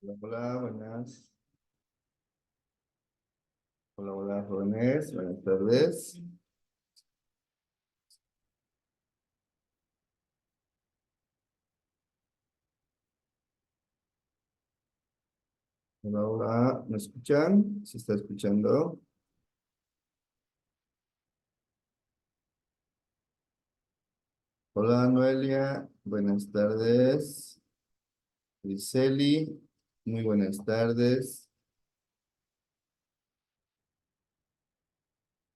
Hola, hola, buenas. Hola, hola, jóvenes. Buenas tardes. Hola, hola. ¿Me escuchan? ¿Se está escuchando? Hola, Noelia. Buenas tardes. Griseli. Muy buenas tardes.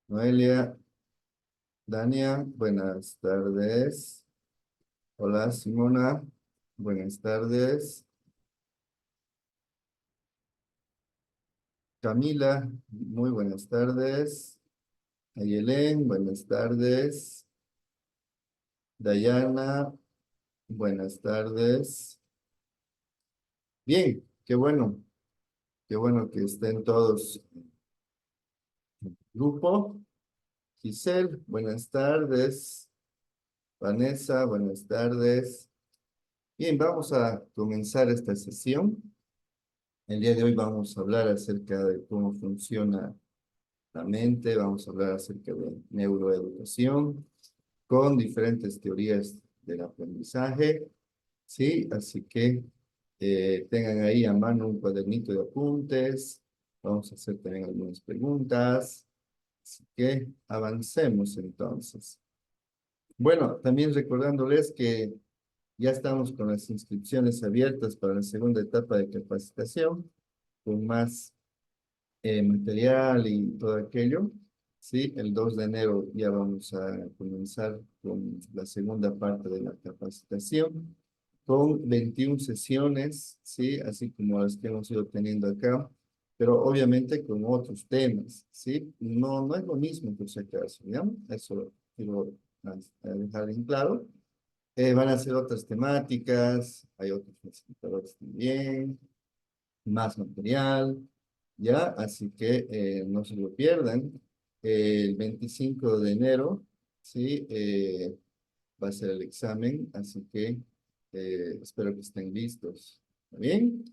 Noelia. Dania. Buenas tardes. Hola, Simona. Buenas tardes. Camila. Muy buenas tardes. Ayelén. Buenas tardes. Dayana. Buenas tardes. Bien, qué bueno que estén todos en grupo. Giselle, buenas tardes. Vanessa, buenas tardes. Bien, vamos a comenzar esta sesión. El día de hoy vamos a hablar acerca de cómo funciona la mente, vamos a hablar acerca de neuroeducación con diferentes teorías del aprendizaje, ¿sí? Así que tengan ahí a mano un cuadernito de apuntes. Vamos a hacer también algunas preguntas. Así que avancemos entonces. Bueno, también recordándoles que ya estamos con las inscripciones abiertas para la segunda etapa de capacitación, con más material y todo aquello. Sí, el 2 de enero ya vamos a comenzar con la segunda parte de la capacitación, con 21 sesiones, sí, así como las que hemos ido teniendo acá, pero obviamente con otros temas, sí. No, no es lo mismo por si acaso, ¿ya? Eso quiero dejar en claro. Van a ser otras temáticas, hay otros facilitadores también, más material, ¿ya? Así que no se lo pierdan. El 25 de enero, ¿sí? Va a ser el examen, así que espero que estén listos. ¿Está bien?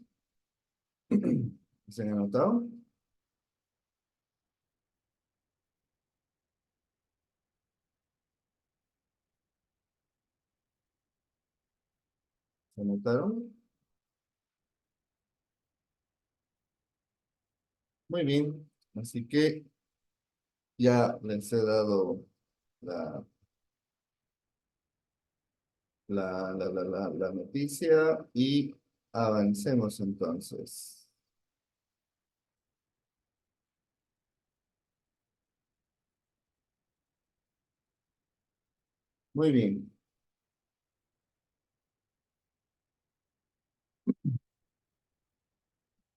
¿Se han anotado? ¿Se anotaron? Muy bien. Así que ya les he dado la, la noticia y avancemos entonces. Muy bien.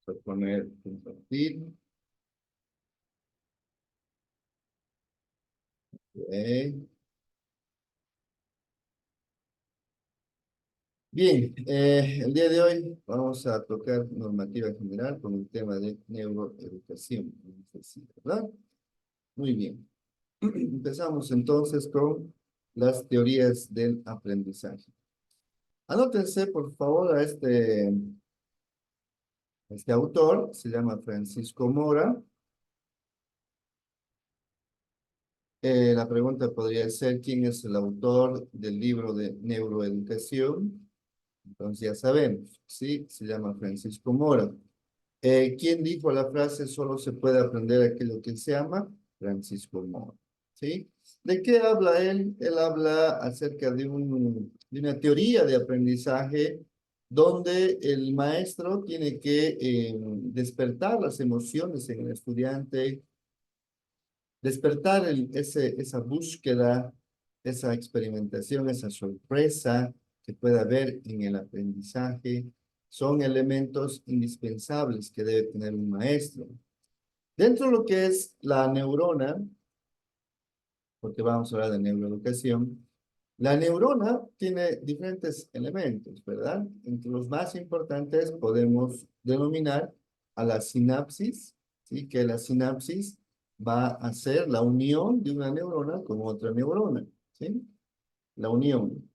Voy a poner compartir. Ok. Bien, el día de hoy vamos a tocar normativa general con el tema de neuroeducación, ¿verdad? Muy bien. Empezamos entonces con las teorías del aprendizaje. Anótense, por favor, a este autor, se llama Francisco Mora. La pregunta podría ser, ¿quién es el autor del libro de neuroeducación? Entonces ya sabemos, ¿sí? Se llama Francisco Mora. ¿Quién dijo la frase solo se puede aprender aquello que se ama? Francisco Mora, ¿sí? ¿De qué habla él? Él habla acerca de una teoría de aprendizaje donde el maestro tiene que despertar las emociones en el estudiante, despertar esa búsqueda, esa experimentación, esa sorpresa que pueda haber en el aprendizaje, son elementos indispensables que debe tener un maestro. Dentro de lo que es la neurona, porque vamos a hablar de neuroeducación, la neurona tiene diferentes elementos, ¿verdad? Entre los más importantes podemos denominar a la sinapsis, ¿sí? Que la sinapsis va a ser la unión de una neurona con otra neurona, ¿sí? La unión.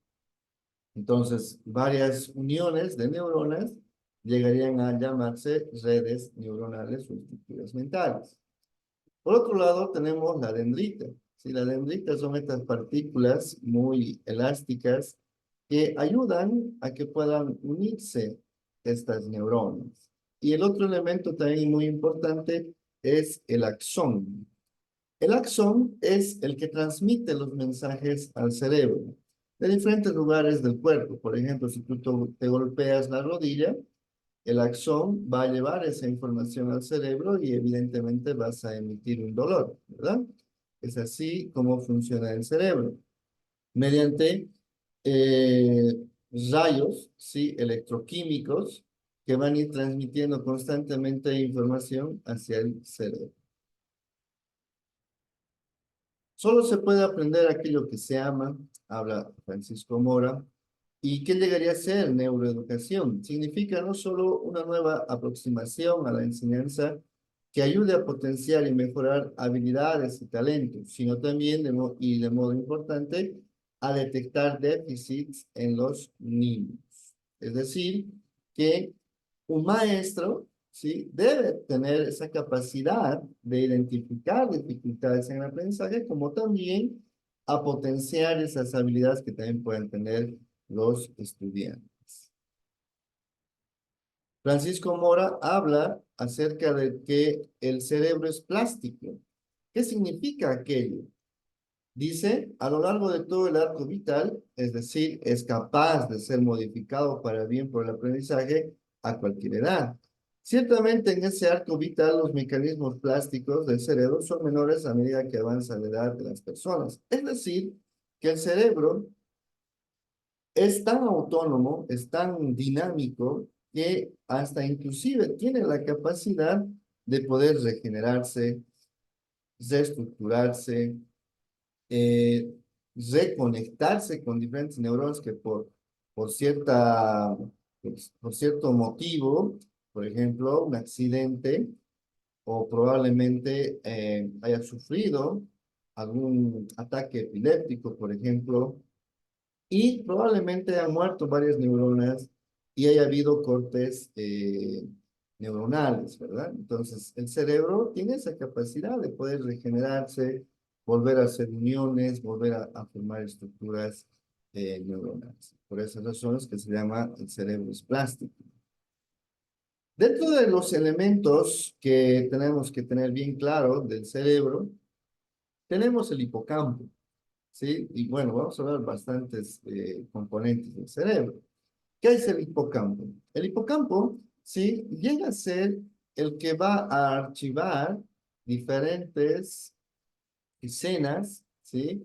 Entonces, varias uniones de neuronas llegarían a llamarse redes neuronales o estructuras mentales. Por otro lado, tenemos la dendrita. ¿Sí? La dendrita son estas partículas muy elásticas que ayudan a que puedan unirse estas neuronas. Y el otro elemento también muy importante es el axón. El axón es el que transmite los mensajes al cerebro de diferentes lugares del cuerpo. Por ejemplo, si tú te golpeas la rodilla, el axón va a llevar esa información al cerebro y evidentemente vas a emitir un dolor, ¿verdad? Es así como funciona el cerebro. Mediante eh, rayos, ¿sí? Electroquímicos que van a ir transmitiendo constantemente información hacia el cerebro. Solo se puede aprender aquello que se ama, habla Francisco Mora. ¿Y qué llegaría a ser neuroeducación? Significa no solo una nueva aproximación a la enseñanza que ayude a potenciar y mejorar habilidades y talentos, sino también, de modo importante, a detectar déficits en los niños. Es decir, que un maestro, ¿sí? Debe tener esa capacidad de identificar dificultades en el aprendizaje, como también a potenciar esas habilidades que también pueden tener los estudiantes. Francisco Mora habla acerca de que el cerebro es plástico. ¿Qué significa aquello? Dice, a lo largo de todo el arco vital, es decir, es capaz de ser modificado para bien por el aprendizaje a cualquier edad. Ciertamente en ese arco vital los mecanismos plásticos del cerebro son menores a medida que avanza la edad de las personas. Es decir, que el cerebro es tan autónomo, es tan dinámico, que hasta inclusive tiene la capacidad de poder regenerarse, reestructurarse, eh, reconectarse con diferentes neuronas que por, cierta, por cierto motivo, por ejemplo, un accidente, o probablemente haya sufrido algún ataque epiléptico, por ejemplo, y probablemente han muerto varias neuronas y haya habido cortes neuronales, ¿verdad? Entonces, el cerebro tiene esa capacidad de poder regenerarse, volver a hacer uniones, volver a formar estructuras neuronales. Por esas razones que se llama el cerebro es plástico. Dentro de los elementos que tenemos que tener bien claro del cerebro, tenemos el hipocampo. ¿Sí? Y bueno, vamos a ver bastantes componentes del cerebro. ¿Qué es el hipocampo? El hipocampo, ¿sí? Llega a ser el que va a archivar diferentes escenas, ¿sí?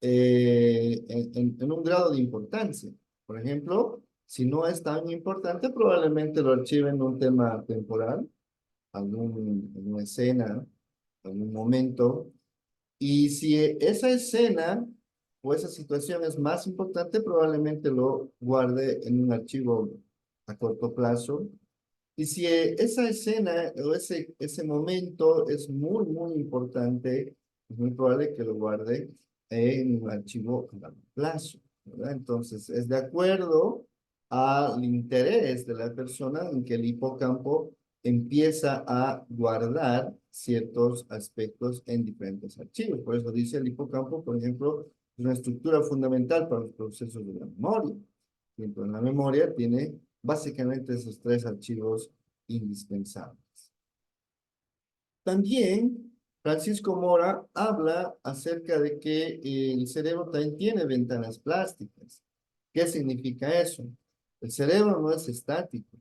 En un grado de importancia. Por ejemplo, si no es tan importante, probablemente lo archive en un tema temporal, alguna escena, algún momento, y si esa escena o esa situación es más importante, probablemente lo guarde en un archivo a corto plazo. Y si esa escena o ese momento es muy, muy importante, es muy probable que lo guarde en un archivo a largo plazo, ¿verdad? Entonces, es de acuerdo al interés de la persona en que el hipocampo empieza a guardar ciertos aspectos en diferentes archivos. Por eso dice el hipocampo, por ejemplo, es una estructura fundamental para los procesos de la memoria. Por en la memoria tiene básicamente esos tres archivos indispensables. También Francisco Mora habla acerca de que el cerebro también tiene ventanas plásticas. ¿Qué significa eso? El cerebro no es estático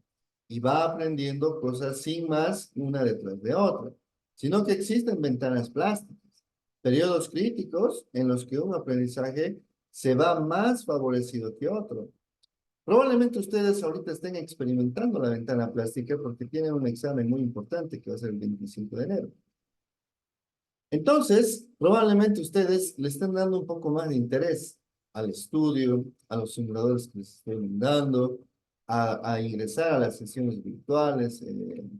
y va aprendiendo cosas sin más una detrás de otra, sino que existen ventanas plásticas, periodos críticos en los que un aprendizaje se va más favorecido que otro. Probablemente ustedes ahorita estén experimentando la ventana plástica porque tienen un examen muy importante que va a ser el 25 de enero. Entonces, probablemente ustedes le estén dando un poco más de interés al estudio, a los simuladores que les estoy dando, a ingresar a las sesiones virtuales,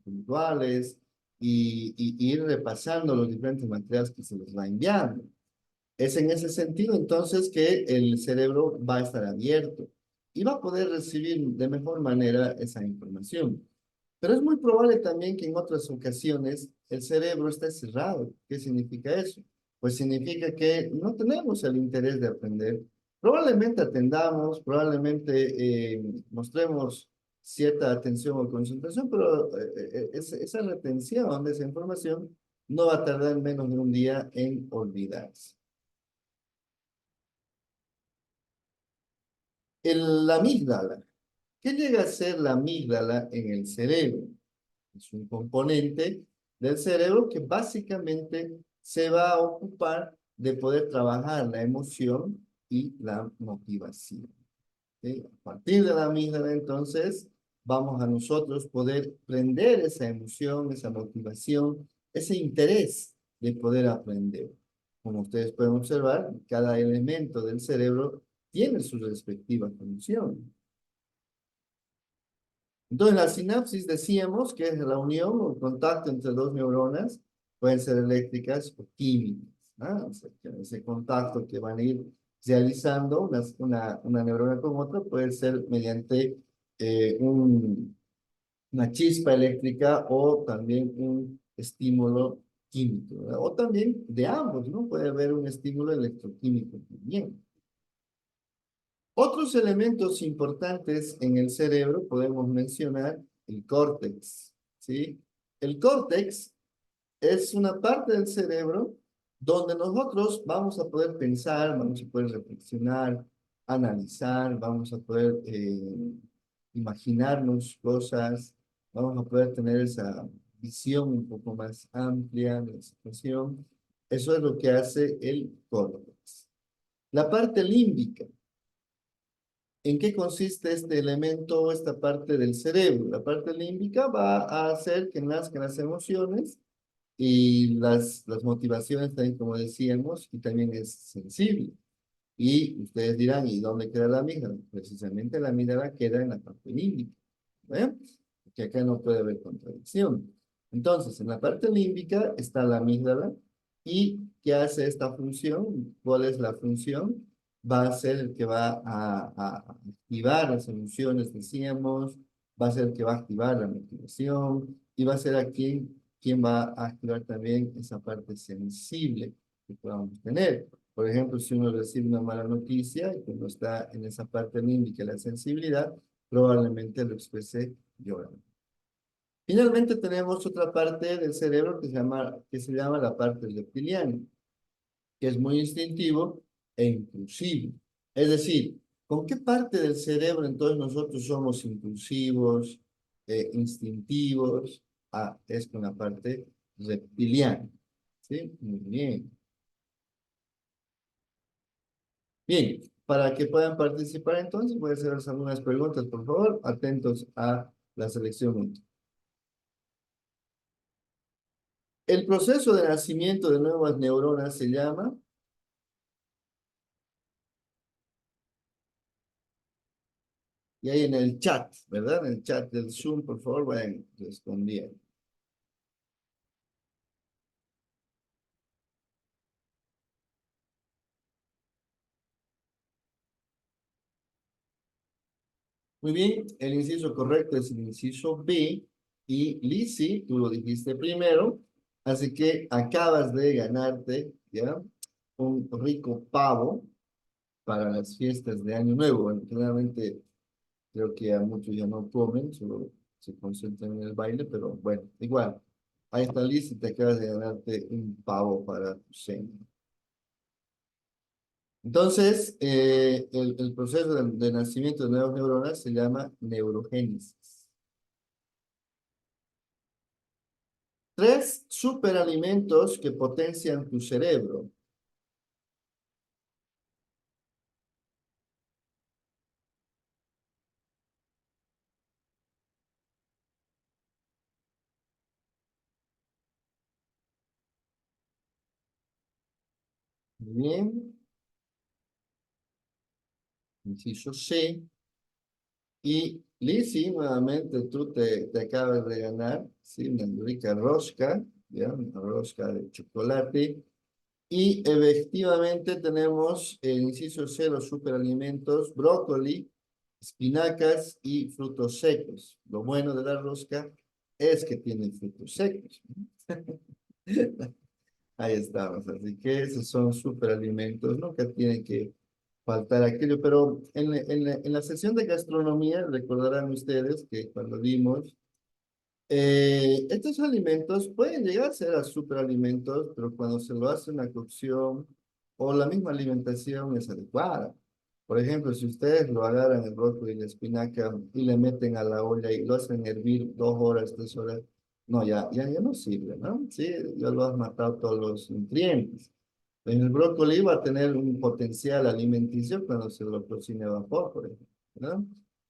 puntuales, y ir repasando los diferentes materiales que se les va enviando. Es en ese sentido, entonces, que el cerebro va a estar abierto. y va a poder recibir de mejor manera esa información. Pero es muy probable también que en otras ocasiones el cerebro esté cerrado. ¿Qué significa eso? Pues significa que no tenemos el interés de aprender. Probablemente atendamos, probablemente mostremos cierta atención o concentración, pero esa retención de esa información no va a tardar menos de un día en olvidarse. La amígdala. ¿Qué llega a ser la amígdala en el cerebro? Es un componente del cerebro que básicamente se va a ocupar de poder trabajar la emoción y la motivación. ¿Sí? A partir de la amígdala, entonces, vamos a nosotros poder prender esa emoción, esa motivación, ese interés de poder aprender. Como ustedes pueden observar, cada elemento del cerebro tiene su respectiva función. Entonces, la sinapsis decíamos que es la unión o el contacto entre dos neuronas, pueden ser eléctricas o químicas, ¿no? O sea, que ese contacto que van a ir realizando una neurona con otra puede ser mediante una chispa eléctrica o también un estímulo químico, ¿verdad? O también de ambos, ¿no? Puede haber un estímulo electroquímico también. Otros elementos importantes en el cerebro podemos mencionar el córtex, ¿sí? El córtex es una parte del cerebro donde nosotros vamos a poder pensar, vamos a poder reflexionar, analizar, vamos a poder imaginarnos cosas, vamos a poder tener esa visión un poco más amplia de la situación. Eso es lo que hace el córtex. La parte límbica. ¿En qué consiste este elemento, esta parte del cerebro? La parte límbica va a hacer que nazcan las emociones y las motivaciones también, como decíamos, y también es sensible. Y ustedes dirán, ¿y dónde queda la amígdala? Precisamente la amígdala queda en la parte límbica. ¿Ve? Que acá no puede haber contradicción. Entonces, en la parte límbica está la amígdala. ¿Y qué hace esta función? ¿Cuál es la función? Va a ser el que va a activar las emociones, decíamos, va a ser el que va a activar la motivación y va a ser aquí quien va a activar también esa parte sensible que podamos tener. Por ejemplo, si uno recibe una mala noticia y cuando está en esa parte límbica, la sensibilidad, probablemente lo exprese llorando. Finalmente tenemos otra parte del cerebro que se llama la parte reptiliana, que es muy instintivo e impulsivo. Es decir, ¿con qué parte del cerebro entonces nosotros somos impulsivos, instintivos? Ah, es con la parte reptiliana. ¿Sí? Muy bien. Bien, para que puedan participar entonces, voy a hacerles algunas preguntas, por favor, atentos a la selección. El proceso de nacimiento de nuevas neuronas se llama, y ahí en el chat, ¿verdad? En el chat del Zoom, por favor, vayan respondiendo. Muy bien, el inciso correcto es el inciso B, y Lizzy, tú lo dijiste primero, así que acabas de ganarte, ¿ya? Un rico pavo para las fiestas de Año Nuevo. Bueno, claramente creo que a muchos ya no comen, solo se concentran en el baile, pero bueno, igual. Ahí está listo y te acabas de ganarte un pavo para tu cena. Entonces, el proceso de nacimiento de nuevas neuronas se llama neurogénesis. 3 superalimentos que potencian tu cerebro. Muy bien, inciso C. Y Lizzy, nuevamente tú te acabas de ganar, ¿sí? Una rica rosca, ¿ya? Una rosca de chocolate. Y efectivamente tenemos el inciso C, los superalimentos, brócoli, espinacas y frutos secos. Lo bueno de la rosca es que tiene frutos secos. Ahí estamos, así que esos son superalimentos, nunca tienen que faltar aquello, pero en la sesión de gastronomía recordarán ustedes que cuando vimos, estos alimentos pueden llegar a ser a superalimentos, pero cuando se lo hace una cocción o la misma alimentación es adecuada. Por ejemplo, si ustedes lo agarran el brócoli y la espinaca y le meten a la olla y lo hacen hervir 2 horas, 3 horas, no, ya no sirve, ¿no? Sí, ya lo has matado todos los nutrientes. En el brócoli va a tener un potencial alimenticio cuando se lo cocine a vapor, por ejemplo, ¿no?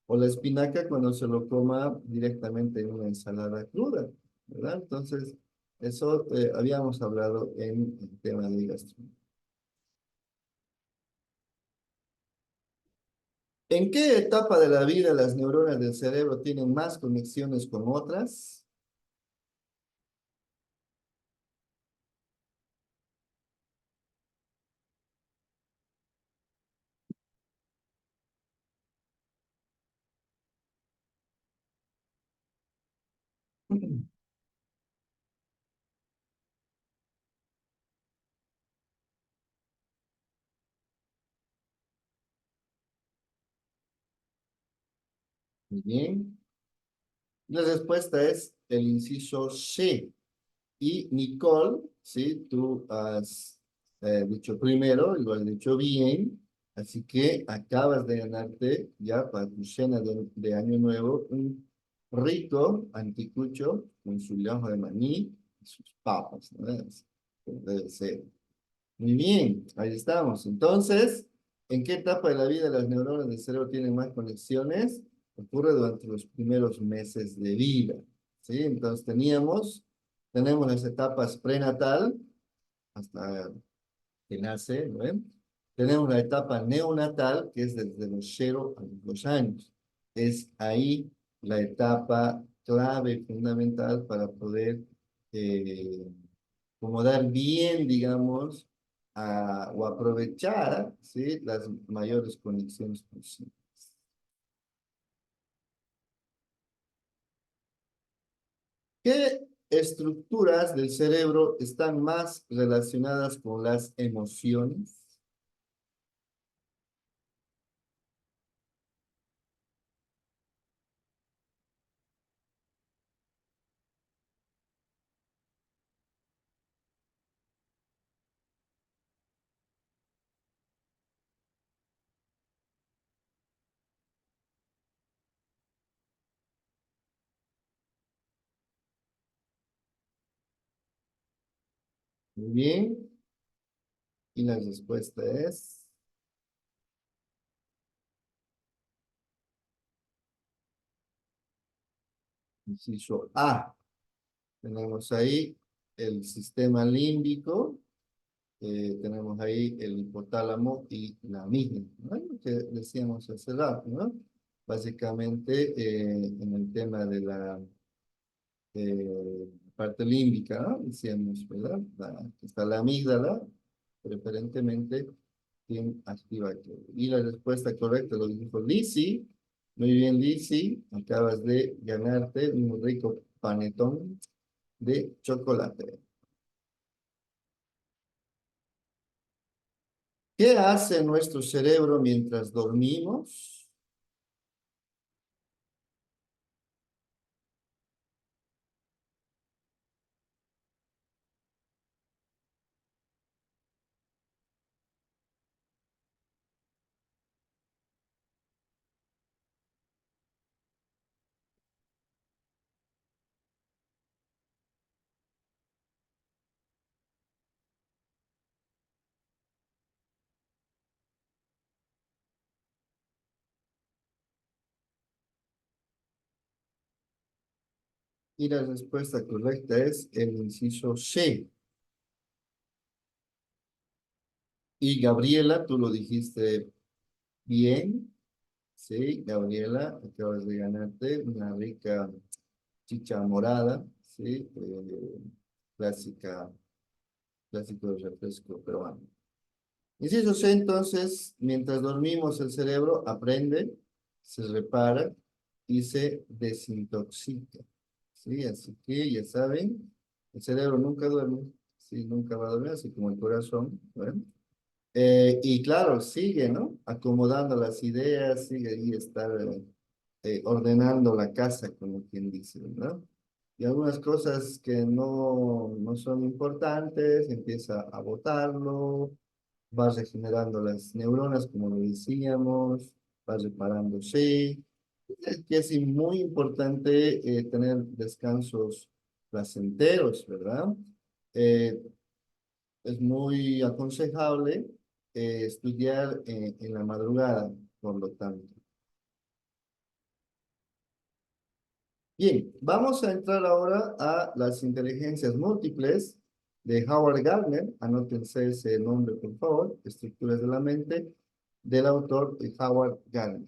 O la espinaca cuando se lo coma directamente en una ensalada cruda, ¿verdad? Entonces, eso habíamos hablado en el tema de gastronomía. ¿En qué etapa de la vida las neuronas del cerebro tienen más conexiones con otras? Muy bien. La respuesta es el inciso C. Y Nicole, ¿sí? Tú has dicho primero y lo has dicho bien, así que acabas de ganarte ya para tu cena de Año Nuevo un rico anticucho con su lomo de maní y sus papas, ¿no? Debe ser. Muy bien, ahí estamos. Entonces, ¿en qué etapa de la vida las neuronas del cerebro tienen más conexiones? Ocurre durante los primeros meses de vida, ¿sí? Entonces tenemos las etapas prenatal, hasta que nace, ¿no ven? Tenemos la etapa neonatal, que es desde los 0 a los 2 años. Es ahí la etapa clave fundamental para poder eh, como dar bien, digamos, o aprovechar, ¿sí? Las mayores conexiones posibles. ¿Qué estructuras del cerebro están más relacionadas con las emociones? Muy bien, y la respuesta es inciso A. Tenemos ahí el sistema límbico, tenemos ahí el hipotálamo y la amígdala, ¿no? Lo que decíamos hace rato, ¿no? Básicamente, en el tema de la parte límbica, ¿no? Decíamos, ¿verdad? Está la amígdala, preferentemente, quien activa aquello. Y la respuesta correcta lo dijo Lizzy. Muy bien, Lizzy, acabas de ganarte un rico panetón de chocolate. ¿Qué hace nuestro cerebro mientras dormimos? Y la respuesta correcta es el inciso C. Y Gabriela, tú lo dijiste bien. Sí, Gabriela, acabas de ganarte una rica chicha morada, sí, clásica, clásico de refresco peruano. Inciso C, entonces, mientras dormimos el cerebro aprende, se repara y se desintoxica. ¿Sí? Así que ya saben, el cerebro nunca duerme, sí, nunca va a dormir, así como el corazón. Bueno. Y claro, sigue, ¿no? Acomodando las ideas, sigue ahí estar ordenando la casa, como quien dice, ¿verdad? Y algunas cosas que no son importantes, empieza a botarlo, va regenerando las neuronas, como lo decíamos, va reparándose. Es que es muy importante tener descansos placenteros, ¿verdad? Eh, es muy aconsejable estudiar en la madrugada, por lo tanto. Bien, vamos a entrar ahora a las inteligencias múltiples de Howard Gardner. Anótense ese nombre, por favor. Estructuras de la mente, del autor Howard Gardner.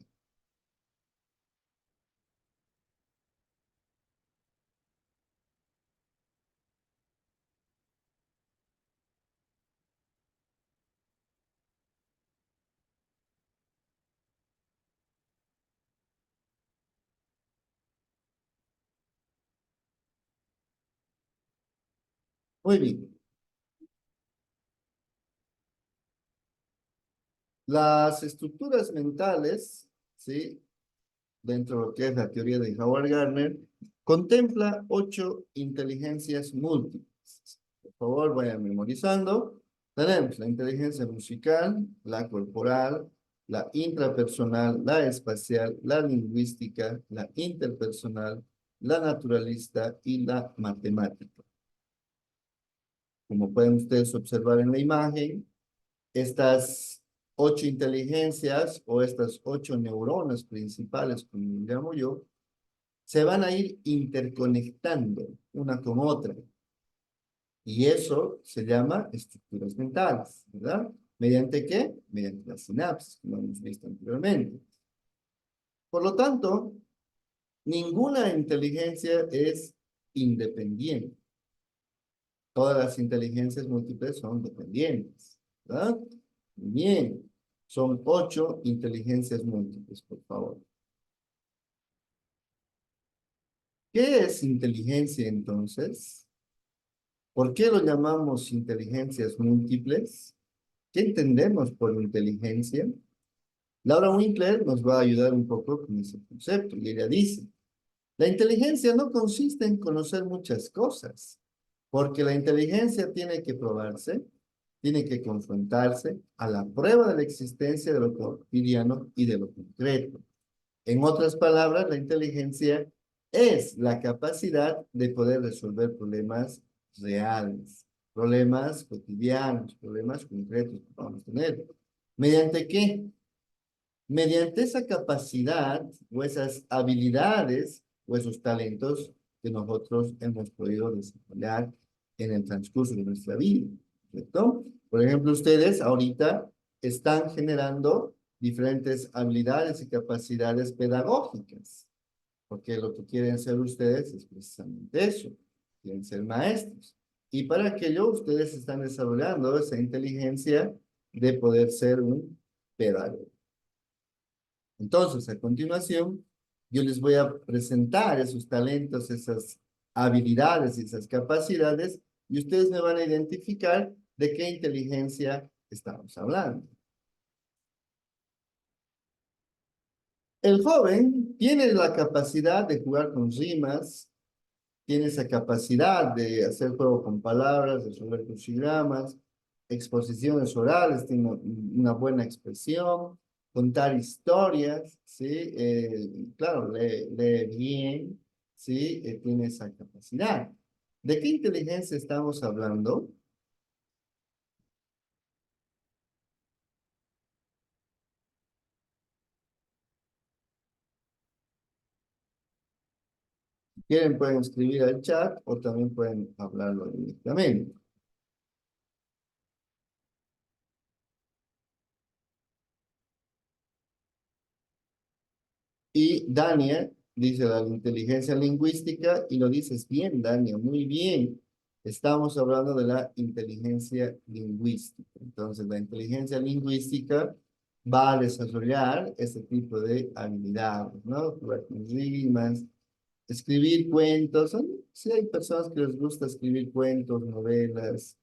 Muy bien. Las estructuras mentales, ¿sí? Dentro de lo que es la teoría de Howard Gardner, contempla 8 inteligencias múltiples. Por favor, vayan memorizando. Tenemos la inteligencia musical, la corporal, la intrapersonal, la espacial, la lingüística, la interpersonal, la naturalista y la matemática. Como pueden ustedes observar en la imagen, estas 8 inteligencias o estas 8 neuronas principales, como llamo yo, se van a ir interconectando una con otra. Y eso se llama estructuras mentales, ¿verdad? ¿Mediante qué? Mediante las sinapsis, como hemos visto anteriormente. Por lo tanto, ninguna inteligencia es independiente. Todas las inteligencias múltiples son dependientes, ¿verdad? Bien, son 8 inteligencias múltiples, por favor. ¿Qué es inteligencia entonces? ¿Por qué lo llamamos inteligencias múltiples? ¿Qué entendemos por inteligencia? Laura Winkler nos va a ayudar un poco con ese concepto y ella dice, la inteligencia no consiste en conocer muchas cosas, porque la inteligencia tiene que probarse, tiene que confrontarse a la prueba de la existencia de lo cotidiano y de lo concreto. En otras palabras, la inteligencia es la capacidad de poder resolver problemas reales, problemas cotidianos, problemas concretos que vamos a tener. ¿Mediante qué? Mediante esa capacidad o esas habilidades o esos talentos que nosotros hemos podido desarrollar en el transcurso de nuestra vida, ¿cierto? Por ejemplo, ustedes ahorita están generando diferentes habilidades y capacidades pedagógicas, porque lo que quieren ser ustedes es precisamente eso, quieren ser maestros. Y para aquello ustedes están desarrollando esa inteligencia de poder ser un pedagogo. Entonces, a continuación, yo les voy a presentar esos talentos, esas habilidades y esas capacidades, y ustedes me van a identificar de qué inteligencia estamos hablando. El joven tiene la capacidad de jugar con rimas, tiene esa capacidad de hacer juego con palabras, resolver crucigramas, exposiciones orales, tiene una buena expresión, contar historias, ¿sí? Claro, lee bien, ¿sí? Tiene esa capacidad. ¿De qué inteligencia estamos hablando? Si quieren pueden escribir al chat o también pueden hablarlo directamente. Y Dania dice la inteligencia lingüística y lo dices bien, Dania, muy bien. Estamos hablando de la inteligencia lingüística. Entonces, la inteligencia lingüística va a desarrollar este tipo de habilidades, ¿no? Jugar con rimas, escribir cuentos. Sí, hay personas que les gusta escribir cuentos, novelas,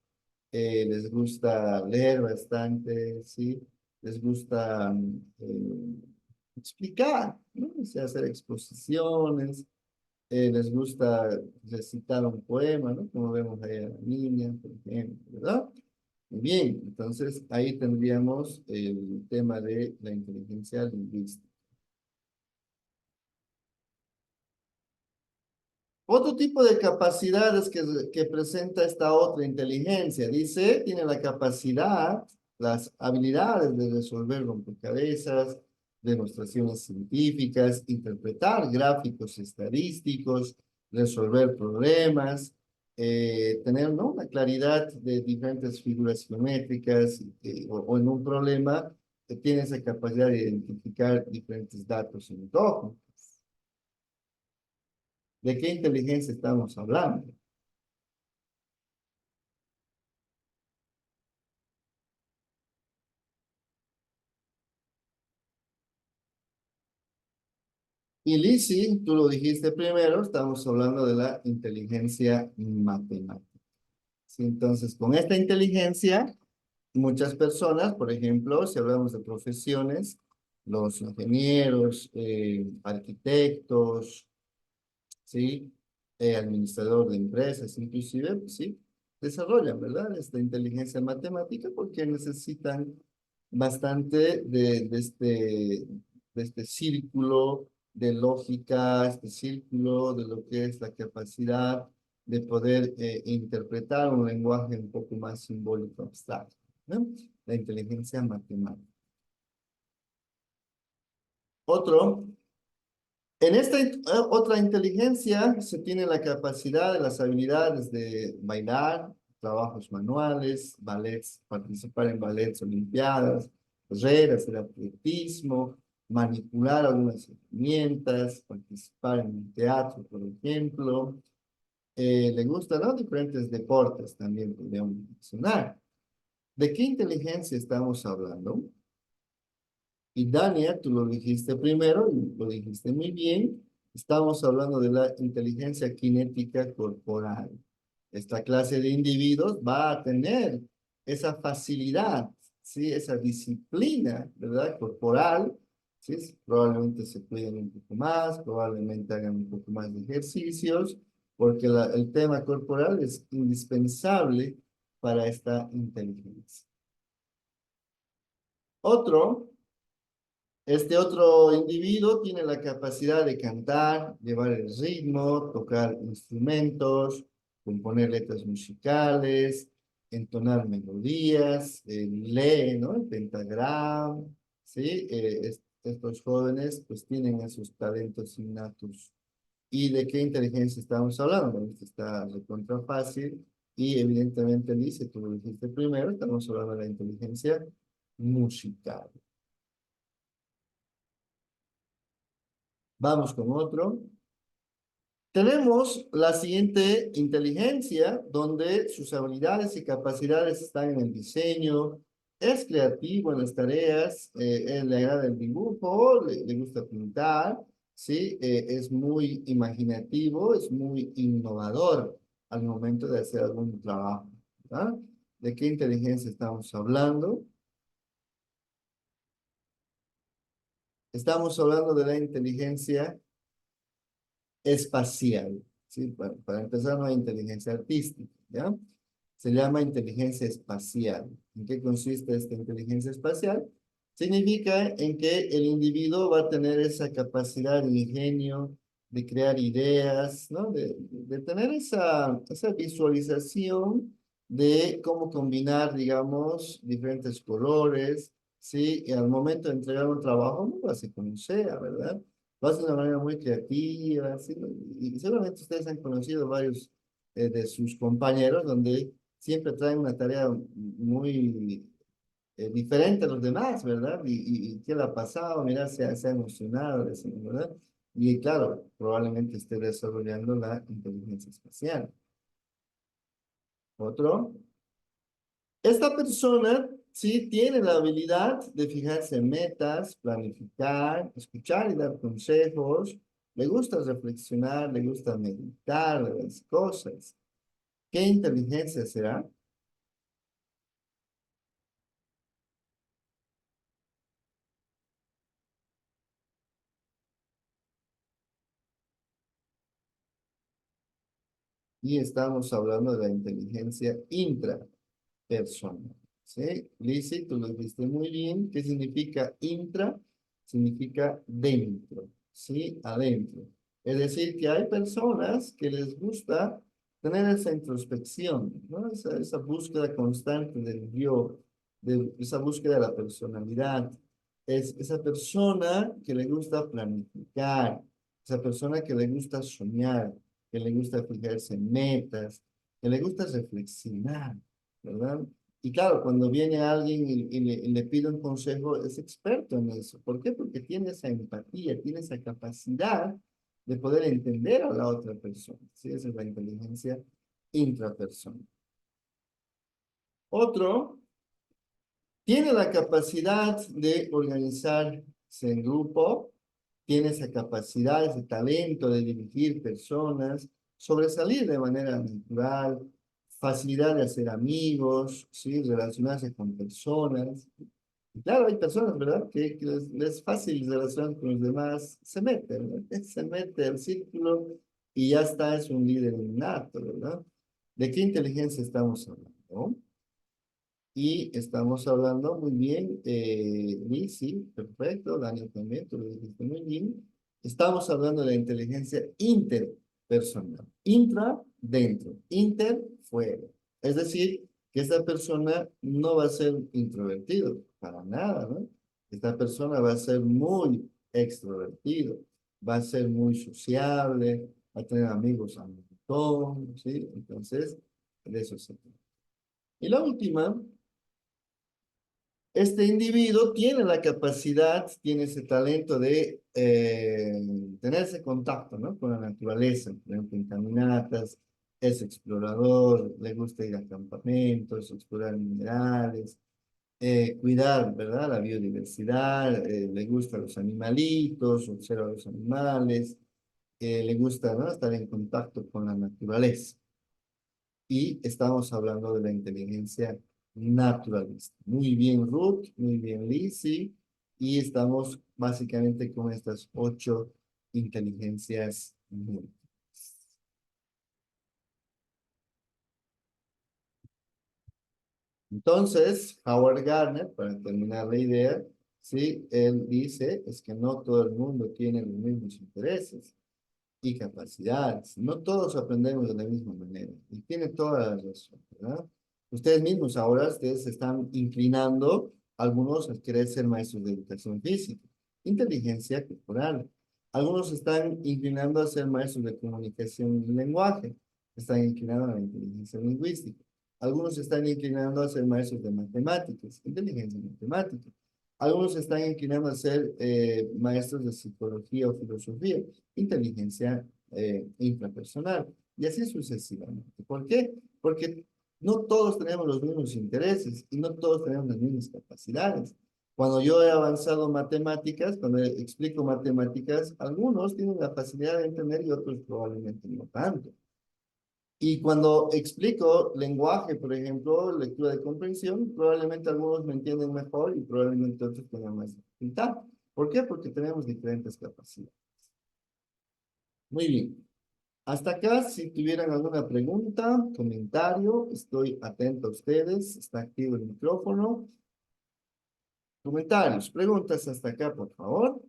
les gusta leer bastante, ¿sí? Les gusta explicar, ¿no? O sea, hacer exposiciones, les gusta recitar un poema, ¿no? Como vemos ahí a la niña, por ejemplo, ¿verdad? Muy bien, entonces ahí tendríamos el tema de la inteligencia lingüística. Otro tipo de capacidades que presenta esta otra inteligencia, dice, tiene la capacidad, las habilidades de resolver rompecabezas, demostraciones científicas, interpretar gráficos estadísticos, resolver problemas, tener, ¿no?, una claridad de diferentes figuras geométricas o en un problema, tiene esa capacidad de identificar diferentes datos en el entorno. ¿De qué inteligencia estamos hablando? Y Lizzy, tú lo dijiste primero, estamos hablando de la inteligencia matemática. ¿Sí? Entonces, con esta inteligencia, muchas personas, por ejemplo, si hablamos de profesiones, los ingenieros, arquitectos, ¿sí? Administrador de empresas, inclusive, pues, sí, desarrollan, ¿verdad? Esta inteligencia matemática porque necesitan bastante de este círculo de lógica, este círculo de lo que es la capacidad de poder interpretar un lenguaje un poco más simbólico abstracto, ¿no? La inteligencia matemática. Otro en esta otra inteligencia se tiene la capacidad de las habilidades de bailar, trabajos manuales, ballets, participar en ballets, olimpiadas, carreras, el atletismo, manipular algunas herramientas, participar en un teatro, por ejemplo. Le gustan, ¿no?, diferentes deportes también podríamos mencionar. ¿De qué inteligencia estamos hablando? Y Dania, tú lo dijiste primero y lo dijiste muy bien, estamos hablando de la inteligencia cinética corporal. Esta clase de individuos va a tener esa facilidad, ¿sí? Esa disciplina, ¿verdad? Corporal, ¿sí? Probablemente se cuiden un poco más, probablemente hagan un poco más de ejercicios, porque el tema corporal es indispensable para esta inteligencia. Otro Este otro individuo tiene la capacidad de cantar, llevar el ritmo, tocar instrumentos, componer letras musicales, entonar melodías, lee, ¿no?, el pentagrama, ¿sí? Estos jóvenes pues tienen esos talentos innatos. ¿Y de qué inteligencia estamos hablando? Bueno, esto está recontra fácil y evidentemente dice, tú lo dijiste primero, estamos hablando de la inteligencia musical. Vamos con otro. Tenemos la siguiente inteligencia, donde sus habilidades y capacidades están en el diseño, es creativo en las tareas, él le agrada el dibujo, le gusta pintar, ¿sí? Es muy imaginativo, es muy innovador al momento de hacer algún trabajo, ¿verdad? ¿De qué inteligencia estamos hablando? Estamos hablando de la inteligencia espacial, ¿sí? Para empezar, no hay inteligencia artística, ¿ya? Se llama inteligencia espacial. ¿En qué consiste esta inteligencia espacial? Significa en que el individuo va a tener esa capacidad de ingenio, de crear ideas, ¿no? De tener esa visualización de cómo combinar, digamos, diferentes colores, ¿sí? Y al momento de entregar un trabajo, no lo hace como sea, ¿verdad? Lo hace de una manera muy creativa, ¿sí? Y seguramente ustedes han conocido varios de sus compañeros donde siempre traen una tarea muy diferente a los demás, ¿verdad? Y qué le ha pasado, mira, se ha emocionado, ¿verdad? Y claro, probablemente esté desarrollando la inteligencia espacial. Otro. Esta persona sí tiene la habilidad de fijarse en metas, planificar, escuchar y dar consejos. Le gusta reflexionar, le gusta meditar de las cosas. ¿Qué inteligencia será? Y estamos hablando de la inteligencia intrapersonal. ¿Sí? Lizzy, tú lo dijiste muy bien. ¿Qué significa intra? Significa dentro, ¿sí? Adentro. Es decir, que hay personas que les gusta tener esa introspección, ¿no? Esa búsqueda constante del yo, de esa búsqueda de la personalidad. Es esa persona que le gusta planificar, esa persona que le gusta soñar, que le gusta fijarse en metas, que le gusta reflexionar, ¿verdad? Y claro, cuando viene alguien y le pide un consejo, es experto en eso. ¿Por qué? Porque tiene esa empatía, tiene esa capacidad de poder entender a la otra persona. ¿Sí? Esa es la inteligencia intrapersonal. Otro tiene la capacidad de organizarse en grupo, tiene esa capacidad, ese talento de dirigir personas, sobresalir de manera natural, facilidad de hacer amigos, ¿sí? Relacionarse con personas. Y claro, hay personas, ¿verdad?, que les es fácil relacionarse con los demás, se mete, ¿verdad? Se mete al círculo y ya está, es un líder innato, ¿verdad? ¿De qué inteligencia estamos hablando? Y estamos hablando muy bien, Liz, sí, perfecto, Daniel también, tú lo dijiste muy bien. Estamos hablando de la inteligencia interpersonal. Intra, dentro. Inter, fuera. Es decir, que esta persona no va a ser introvertido, para nada, ¿no? Esta persona va a ser muy extrovertido, va a ser muy sociable, va a tener amigos a un montón, ¿sí? Entonces, de eso se trata. Y la última, este individuo tiene la capacidad, tiene ese talento de tener ese contacto, ¿no?, con la naturaleza, por ejemplo, en caminatas, es explorador, le gusta ir a campamentos, explorar minerales, cuidar, ¿verdad?, la biodiversidad, le gustan los animalitos, observa los animales, le gusta, ¿no?, estar en contacto con la naturaleza. Y estamos hablando de la inteligencia naturalista. Muy bien, Ruth, muy bien, Lizzie, y estamos básicamente con estas 8 inteligencias múltiples. Entonces, Howard Gardner, para terminar la idea, sí, él dice, es que no todo el mundo tiene los mismos intereses y capacidades. No todos aprendemos de la misma manera. Y tiene toda la razón, ¿verdad? Ustedes mismos ahora, ustedes se están inclinando, algunos a querer ser maestros de educación física, inteligencia corporal. Algunos están inclinando a ser maestros de comunicación y lenguaje. Están inclinando a la inteligencia lingüística. Algunos están inclinando a ser maestros de matemáticas, inteligencia matemática. Algunos están inclinando a ser maestros de psicología o filosofía, inteligencia intrapersonal, y así sucesivamente. ¿Por qué? Porque no todos tenemos los mismos intereses y no todos tenemos las mismas capacidades. Cuando yo he avanzado en matemáticas, cuando explico matemáticas, algunos tienen la facilidad de entender y otros probablemente no tanto. Y cuando explico lenguaje, por ejemplo, lectura de comprensión, probablemente algunos me entienden mejor y probablemente otros tengan más dificultad. ¿Por qué? Porque tenemos diferentes capacidades. Muy bien. Hasta acá, si tuvieran alguna pregunta, comentario, estoy atento a ustedes. Está activo el micrófono. Comentarios, preguntas hasta acá, por favor.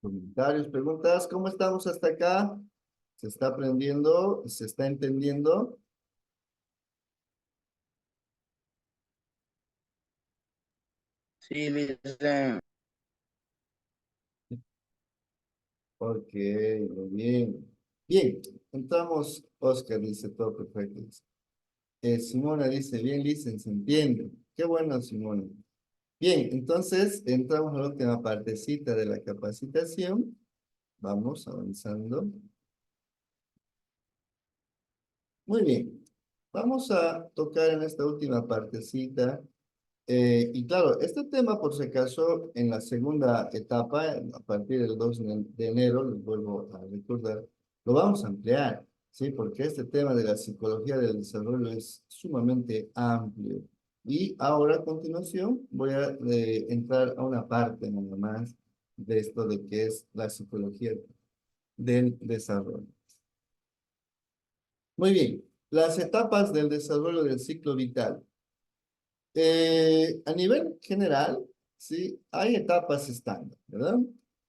Comentarios, preguntas. ¿Cómo estamos hasta acá? ¿Se está aprendiendo? ¿Se está entendiendo? Sí, dice, Ok, muy bien. Bien, entramos, Oscar dice todo perfecto. Simona dice, bien, Lisen, se entiende. Qué bueno, Simona. Bien, entonces entramos a la última partecita de la capacitación. Vamos avanzando. Muy bien. Vamos a tocar en esta última partecita. Y claro, este tema, por si acaso, en la segunda etapa, a partir del 2 de enero, les vuelvo a recordar, lo vamos a ampliar, ¿sí? Porque este tema de la psicología del desarrollo es sumamente amplio. Y ahora, a continuación, voy a entrar a una parte nada más de esto de que es la psicología del desarrollo. Muy bien, las etapas del desarrollo del ciclo vital. A nivel general, sí, hay etapas estándar, ¿verdad?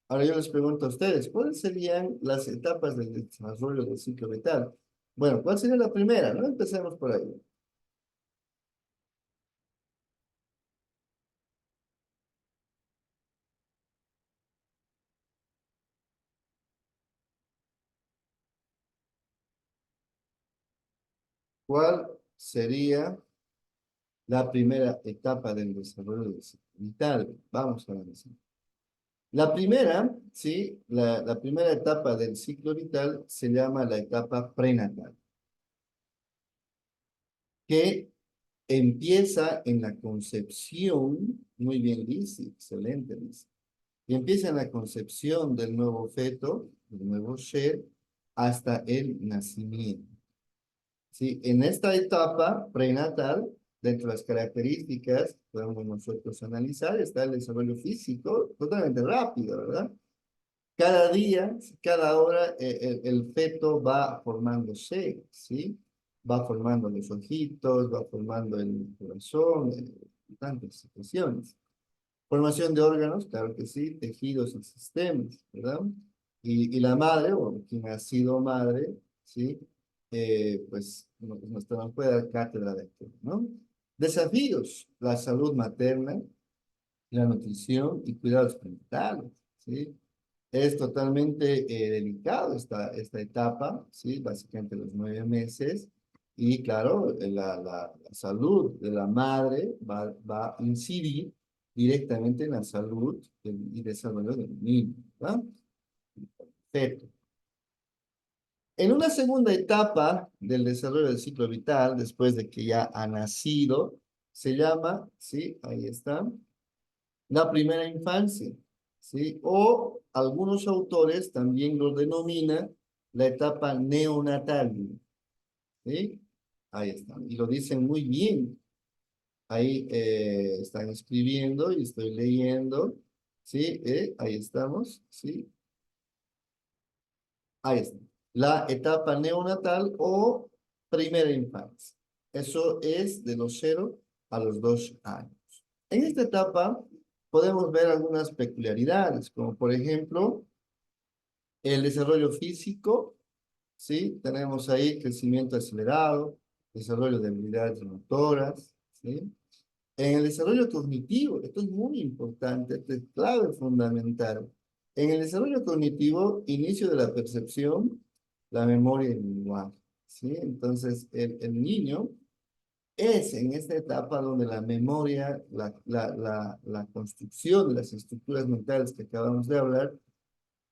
Ahora yo les pregunto a ustedes, ¿cuáles serían las etapas del desarrollo del ciclo vital? Bueno, ¿cuál sería la primera? No empecemos por ahí. ¿Cuál sería la primera etapa del desarrollo del ciclo vital? Vamos a analizar. La primera, sí, la primera etapa del ciclo vital se llama la etapa prenatal, que empieza en la concepción, muy bien dice, excelente dice, y empieza en la concepción del nuevo feto, del nuevo ser, hasta el nacimiento. ¿Sí? En esta etapa prenatal, dentro de las características que podemos nosotros analizar, está el desarrollo físico totalmente rápido, ¿verdad? Cada día, cada hora, el feto va formándose, ¿sí? Va formando los ojitos, va formando el corazón, tantas situaciones. Formación de órganos, claro que sí, tejidos y sistemas, ¿verdad? Y la madre, o quien ha sido madre, ¿sí? Pues nos puede dar cátedra de esto, ¿no? Desafíos, la salud materna, la nutrición y cuidados parentales, ¿sí? Es totalmente delicado esta etapa, ¿sí? Básicamente los 9 meses. Y claro, la salud de la madre va a incidir directamente en la salud y desarrollo del niño, ¿verdad? Perfecto. En una segunda etapa del desarrollo del ciclo vital, después de que ya ha nacido, se llama, ¿sí? Ahí está, la primera infancia, ¿sí? O algunos autores también lo denominan la etapa neonatal, ¿sí? Ahí están, y lo dicen muy bien. Ahí están escribiendo y estoy leyendo, ¿sí? Ahí estamos, ¿sí? Ahí está. La etapa neonatal o primera infancia. Eso es de los 0 a los 2 años. En esta etapa podemos ver algunas peculiaridades, como por ejemplo el desarrollo físico, ¿sí? Tenemos ahí crecimiento acelerado, desarrollo de habilidades motoras, ¿sí? En el desarrollo cognitivo, esto es muy importante, esto es clave fundamental. En el desarrollo cognitivo, inicio de la percepción, la memoria y el lenguaje, ¿sí? Entonces, el niño es en esta etapa donde la memoria, la construcción de las estructuras mentales que acabamos de hablar,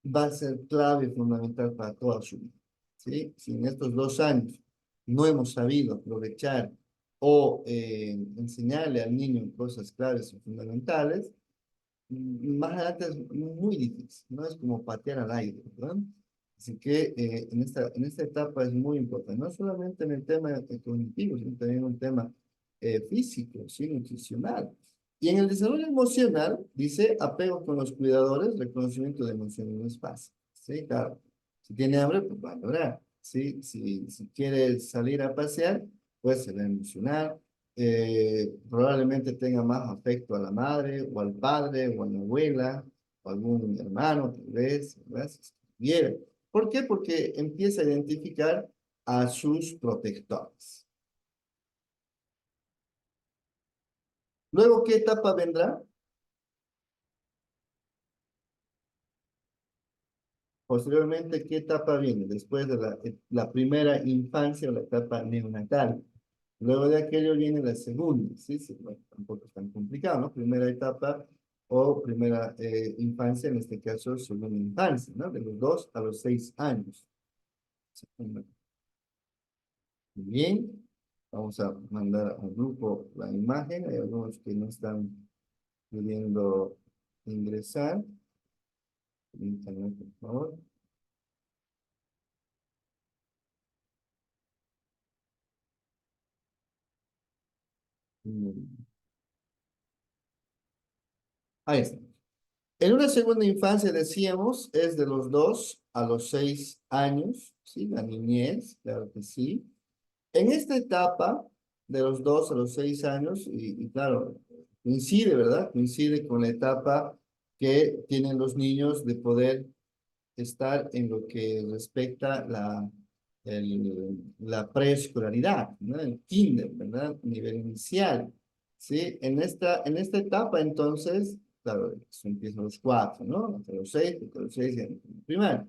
va a ser clave y fundamental para toda su vida, ¿sí? Si en estos 2 años no hemos sabido aprovechar o enseñarle al niño cosas claves y fundamentales, más adelante es muy difícil, ¿no? Es como patear al aire, ¿verdad? Así que en esta etapa es muy importante, no solamente en el tema cognitivo, sino también en un tema físico, ¿sí? Nutricional. Y en el desarrollo emocional, dice apego con los cuidadores, reconocimiento de emociones no es fácil, ¿sí? Claro, si tiene hambre, pues va a llorar, ¿sí? Si quiere salir a pasear, pues se va a emocionar, probablemente tenga más afecto a la madre o al padre o a la abuela o algún hermano, tal vez, ¿verdad? Si estuviera. ¿Por qué? Porque empieza a identificar a sus protectores. Luego, ¿qué etapa vendrá? Posteriormente, ¿qué etapa viene? Después de la primera infancia o la etapa neonatal. Luego de aquello viene la segunda, ¿sí? Sí, bueno, tampoco es tan complicado, ¿no? Primera etapa o primera infancia, en este caso, segunda infancia, ¿no? De los 2 a los 6 años. Muy bien, vamos a mandar al grupo la imagen. Hay algunos que no están pudiendo ingresar. Permítanme, por favor. Mm, Ahí está. En una segunda infancia, decíamos, es de los 2 a los 6 años, ¿sí? La niñez, claro que sí. En esta etapa, de los 2 a los 6 años, y claro, coincide, ¿verdad? Coincide con la etapa que tienen los niños de poder estar en lo que respecta la preescolaridad, ¿no? El kinder, ¿verdad? Nivel inicial, ¿sí? En esta etapa, entonces, claro, eso empieza a los 4, ¿no? Hasta los 6 en primaria.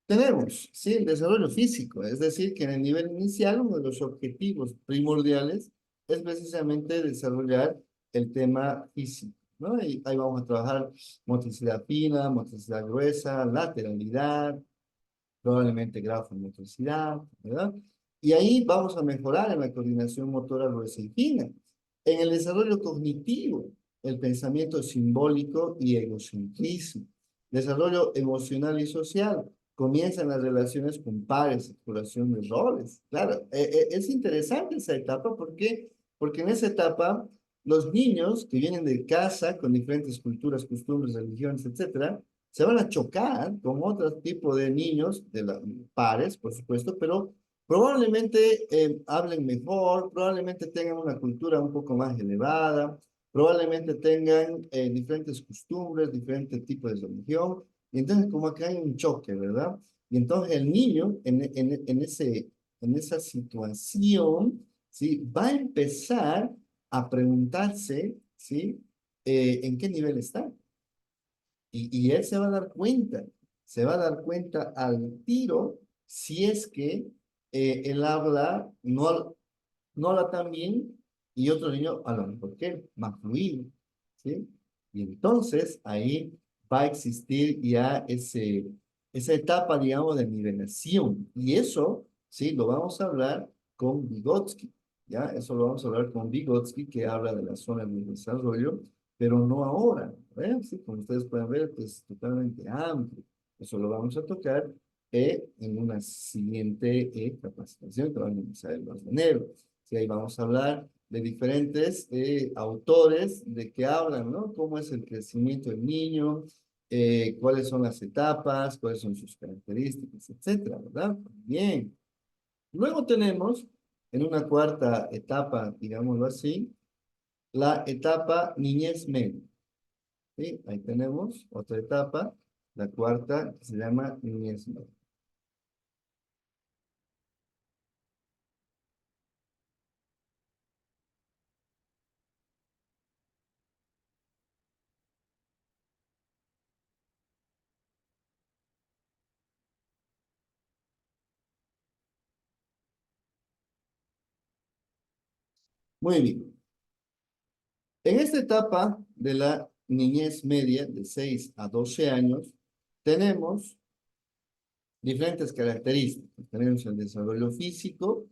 Tenemos, sí, el desarrollo físico, es decir, que en el nivel inicial uno de los objetivos primordiales es precisamente desarrollar el tema físico, ¿no? Y ahí vamos a trabajar motricidad fina, motricidad gruesa, lateralidad, probablemente grafomotricidad, ¿verdad? Y ahí vamos a mejorar en la coordinación motora gruesa y fina. En el desarrollo cognitivo, el pensamiento simbólico y egocentrismo. Desarrollo emocional y social. Comienzan las relaciones con pares, exploración de roles. Claro, es interesante esa etapa porque en esa etapa los niños que vienen de casa con diferentes culturas, costumbres, religiones, etcétera, se van a chocar con otro tipo de niños, de pares, por supuesto, pero probablemente hablen mejor, probablemente tengan una cultura un poco más elevada, probablemente tengan diferentes costumbres, diferentes tipos de religión, y entonces como que hay un choque, ¿verdad? Y entonces el niño en esa situación, ¿sí? Va a empezar a preguntarse, ¿sí? ¿En qué nivel está? Y él se va a dar cuenta al tiro si es que él habla, no habla tan bien y otro niño habla mejor que él, más fluido, ¿sí? Y entonces ahí va a existir ya esa etapa, digamos, de nivelación. Y eso, sí, lo vamos a hablar con Vygotsky, ¿ya? Eso lo vamos a hablar con Vygotsky, que habla de la zona de desarrollo, pero no ahora, ¿eh? Sí, como ustedes pueden ver, es totalmente amplio. Eso lo vamos a tocar en una siguiente capacitación que vamos a empezar el 2 de enero. Sí, ahí vamos a hablar de diferentes autores de que hablan, ¿no? Cómo es el crecimiento del niño, cuáles son las etapas, cuáles son sus características, etcétera, ¿verdad? Bien. Luego tenemos, en una cuarta etapa, digámoslo así, la etapa niñez media. ¿Sí? Ahí tenemos otra etapa, la cuarta, que se llama niñez media. Muy bien. En esta etapa de la niñez media, de 6 a 12 años, tenemos diferentes características. Tenemos el desarrollo físico,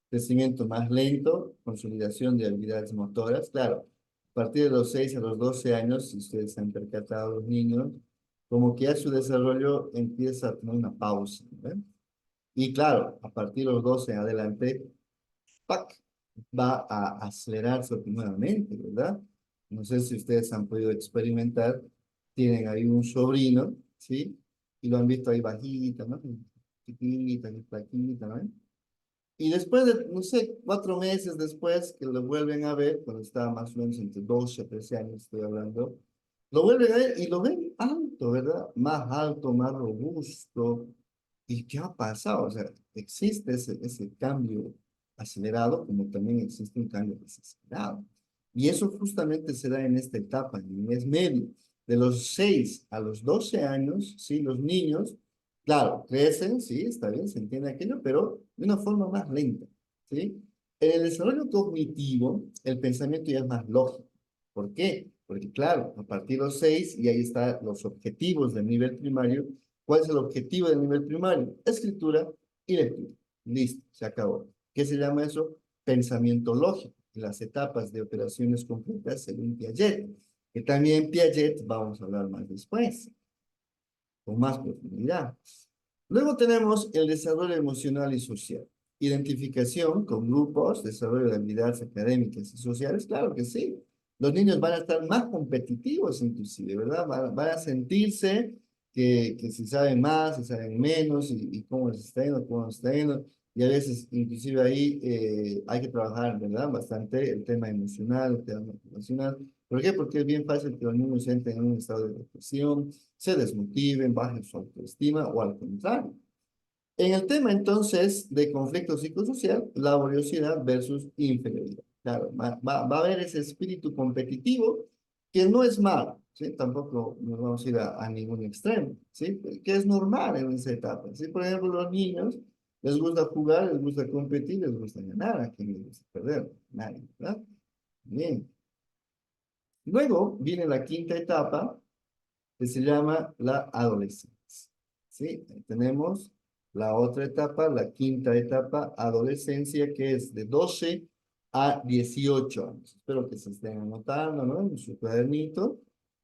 crecimiento más lento, consolidación de habilidades motoras. Claro, a partir de los 6 a los 12 años, si ustedes se han percatado, los niños, como que ya su desarrollo empieza a tener una pausa, ¿verdad? Y claro, a partir de los 12 en adelante, ¡pac! Va a acelerarse nuevamente, ¿verdad? No sé si ustedes han podido experimentar, tienen ahí un sobrino, ¿sí? Y lo han visto ahí bajita, ¿no? Chiquita, y flaquita, ¿no? Y después de, no sé, 4 meses después que lo vuelven a ver, cuando estaba más o menos entre 12 a 13 años, estoy hablando, lo vuelven a ver y lo ven alto, ¿verdad? Más alto, más robusto. ¿Y qué ha pasado? O sea, existe ese cambio acelerado, como también existe un cambio desacelerado. Y eso justamente se da en esta etapa, en el mes medio. De los 6 a los 12 años, ¿sí? Los niños, claro, crecen, sí, está bien, se entiende aquello, pero de una forma más lenta, ¿sí? En el desarrollo cognitivo, el pensamiento ya es más lógico. ¿Por qué? Porque claro, a partir de los 6, y ahí están los objetivos del nivel primario. ¿Cuál es el objetivo del nivel primario? Escritura y lectura. Listo, se acabó. ¿Qué se llama eso? Pensamiento lógico. Las etapas de operaciones completas según Piaget. Que también Piaget vamos a hablar más después, con más profundidad. Luego tenemos el desarrollo emocional y social. Identificación con grupos, desarrollo de habilidades académicas y sociales, claro que sí. Los niños van a estar más competitivos inclusive, ¿verdad? Van a sentirse que si saben más, si saben menos, y cómo les está yendo, cómo les está yendo. Y a veces, inclusive ahí hay que trabajar, ¿verdad? Bastante el tema emocional, el tema emocional. ¿Por qué? Porque es bien fácil que los niños entren en un estado de depresión, se desmotiven, bajen su autoestima o al contrario. En el tema entonces de conflicto psicosocial, laboriosidad versus inferioridad. Claro, va a haber ese espíritu competitivo que no es malo, ¿sí? Tampoco nos vamos a ir a ningún extremo, ¿sí? Que es normal en esa etapa, ¿sí? Por ejemplo, los niños les gusta jugar, les gusta competir, les gusta ganar, a quien les gusta perder, nadie, ¿verdad? Bien. Luego viene la quinta etapa, que se llama la adolescencia. ¿Sí? Tenemos la otra etapa, la quinta etapa, adolescencia, que es de 12 a 18 años. Espero que se estén anotando, ¿no? En su cuadernito.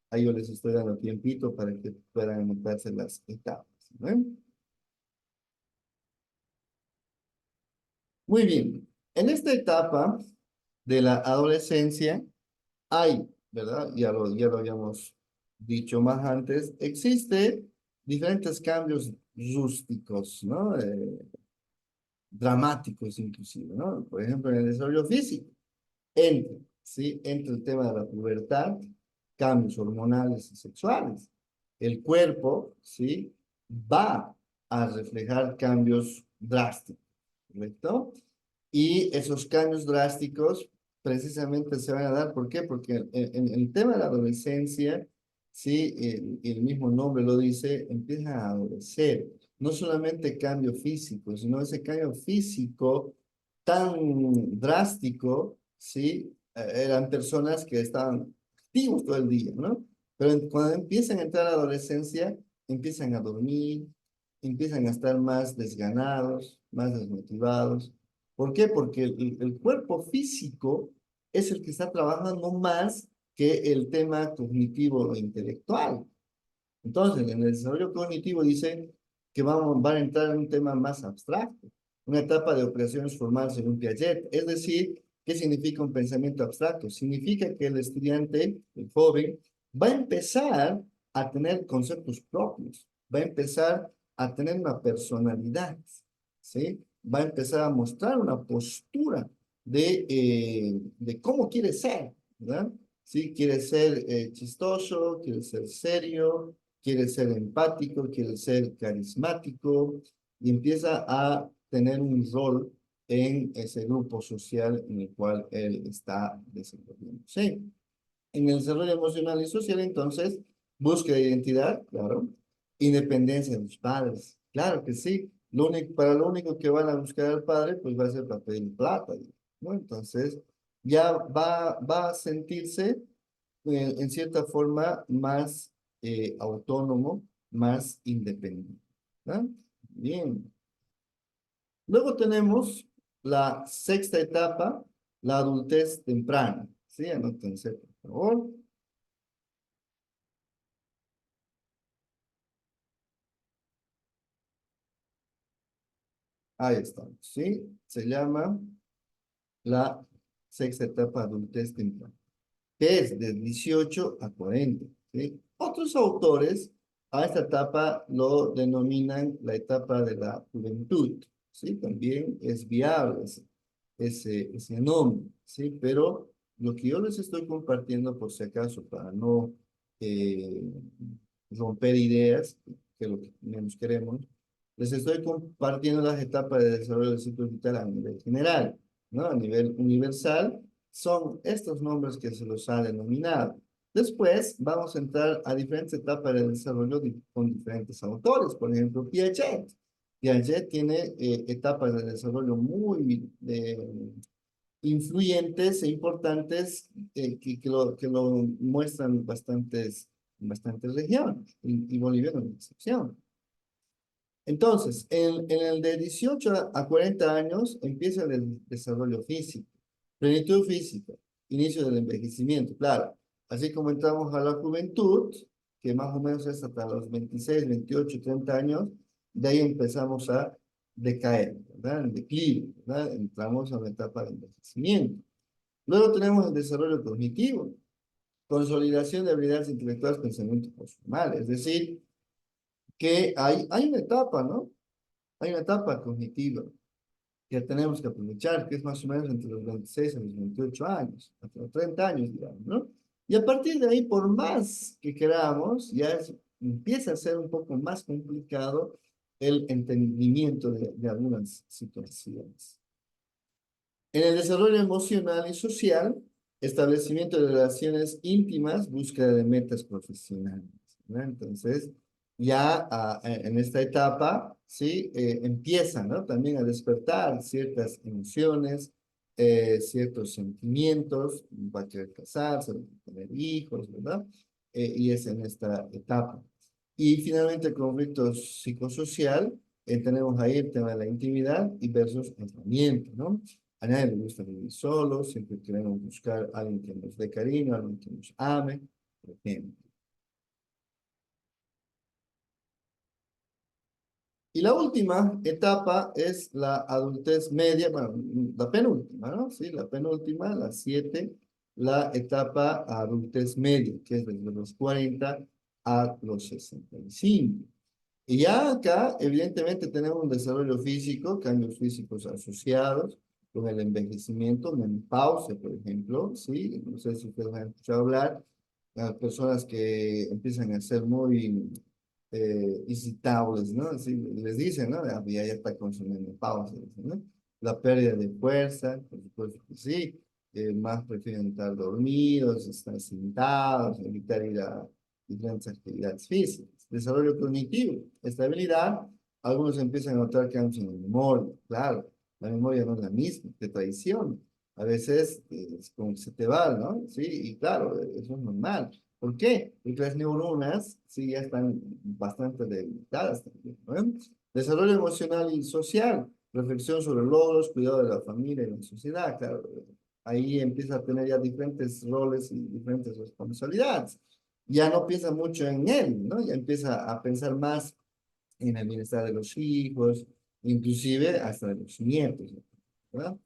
Ahí yo les estoy dando tiempito para que puedan anotarse las etapas, ¿no? Muy bien. En esta etapa de la adolescencia hay, ¿verdad? Ya lo habíamos dicho más antes, existe diferentes cambios rústicos, ¿no? Dramáticos inclusive, ¿no? Por ejemplo, en el desarrollo físico, entra, ¿sí? Entra el tema de la pubertad, cambios hormonales y sexuales. El cuerpo, ¿sí? Va a reflejar cambios drásticos, ¿correcto? Y esos cambios drásticos precisamente se van a dar, ¿por qué? Porque en el tema de la adolescencia, sí, el mismo nombre lo dice, empieza a adolecer. No solamente cambio físico, sino ese cambio físico tan drástico, sí, eran personas que estaban activos todo el día, ¿no? Pero cuando empiezan a entrar a la adolescencia, empiezan a dormir, empiezan a estar más desganados, más desmotivados. ¿Por qué? Porque el cuerpo físico es el que está trabajando más que el tema cognitivo e intelectual. Entonces, en el desarrollo cognitivo dice que van a entrar en un tema más abstracto, una etapa de operaciones formales según Piaget. Es decir, ¿qué significa un pensamiento abstracto? Significa que el estudiante, el joven, va a empezar a tener conceptos propios, va a empezar a tener una personalidad, ¿sí? Va a empezar a mostrar una postura de cómo quiere ser, ¿verdad? ¿Sí? Quiere ser chistoso, quiere ser serio, quiere ser empático, quiere ser carismático y empieza a tener un rol en ese grupo social en el cual él está desenvolviendo. Sí. En el desarrollo emocional y social, entonces, búsqueda de identidad, claro, independencia de los padres, claro que sí. Para lo único que van a buscar al padre, pues va a ser para pedir plata, ¿no? Entonces, ya va a sentirse en cierta forma más autónomo, más independiente. ¿No? Bien. Luego tenemos la sexta etapa, la adultez temprana. ¿Sí? Anótense, por favor. Ahí estamos. ¿Sí? Se llama la sexta etapa, adultez temprana, que es de 18 a 40. ¿Sí? Otros autores a esta etapa lo denominan la etapa de la juventud. ¿Sí? También es viable ese nombre, ¿sí? Pero lo que yo les estoy compartiendo, por si acaso, para no eh, romper ideas, que es lo que menos queremos, les estoy compartiendo las etapas de desarrollo del ciclo vital a nivel general, ¿no? A nivel universal, son estos nombres que se los ha denominado. Después vamos a entrar a diferentes etapas del desarrollo con diferentes autores, por ejemplo, Piaget. Piaget tiene etapas de desarrollo muy influyentes e importantes que lo muestran bastantes regiones, y Bolivia no es una excepción. Entonces, en el de 18 a 40 años empieza el desarrollo físico, plenitud física, inicio del envejecimiento, claro. Así como entramos a la juventud, que más o menos es hasta los 26, 28, 30 años, de ahí empezamos a decaer, ¿verdad? En declive, ¿verdad? Entramos a una etapa de envejecimiento. Luego tenemos el desarrollo cognitivo, consolidación de habilidades intelectuales, pensamiento formal, es decir, que hay una etapa, ¿no? Hay una etapa cognitiva que tenemos que aprovechar, que es más o menos entre los 26 y los 28 años, hasta los 30 años, digamos, ¿no? Y a partir de ahí, por más que queramos, empieza a ser un poco más complicado el entendimiento de algunas situaciones. En el desarrollo emocional y social, establecimiento de relaciones íntimas, búsqueda de metas profesionales, ¿no? Entonces, ya en esta etapa, ¿sí? Empiezan, ¿no? También a despertar ciertas emociones, ciertos sentimientos, va a querer casarse, va a tener hijos, ¿verdad? Y es en esta etapa. Y finalmente el conflicto psicosocial, tenemos ahí el tema de la intimidad y versus aislamiento, ¿no? A nadie le gusta vivir solo, siempre queremos buscar a alguien que nos dé cariño, alguien que nos ame, por ejemplo. Y la última etapa es la adultez media, bueno, la penúltima, ¿no? Sí, la penúltima, la 7, la etapa adultez media, que es desde los 40 a los 65. Y ya acá, evidentemente, tenemos un desarrollo físico, cambios físicos asociados con el envejecimiento, menopausia, por ejemplo, ¿sí? No sé si ustedes han escuchado hablar, las personas que empiezan a ser muy irritables, ¿no? Así les dicen, ¿no? Ah, ya está con su menopausia, dicen, ¿no? La pérdida de fuerza, por supuesto que sí, más prefieren estar dormidos, estar sentados, evitar ir a diferentes actividades físicas. Desarrollo cognitivo, estabilidad, algunos empiezan a notar cambios en la memoria, claro, la memoria no es la misma, te traiciona, a veces es como que se te va, ¿no? Sí, y claro, eso es normal. ¿Por qué? Porque las neuronas sí ya están bastante debilitadas también, ¿no? Desarrollo emocional y social, reflexión sobre logros, cuidado de la familia y la sociedad, claro. Ahí empieza a tener ya diferentes roles y diferentes responsabilidades. Ya no piensa mucho en él, ¿no? Ya empieza a pensar más en el bienestar de los hijos, inclusive hasta de los nietos, ¿verdad?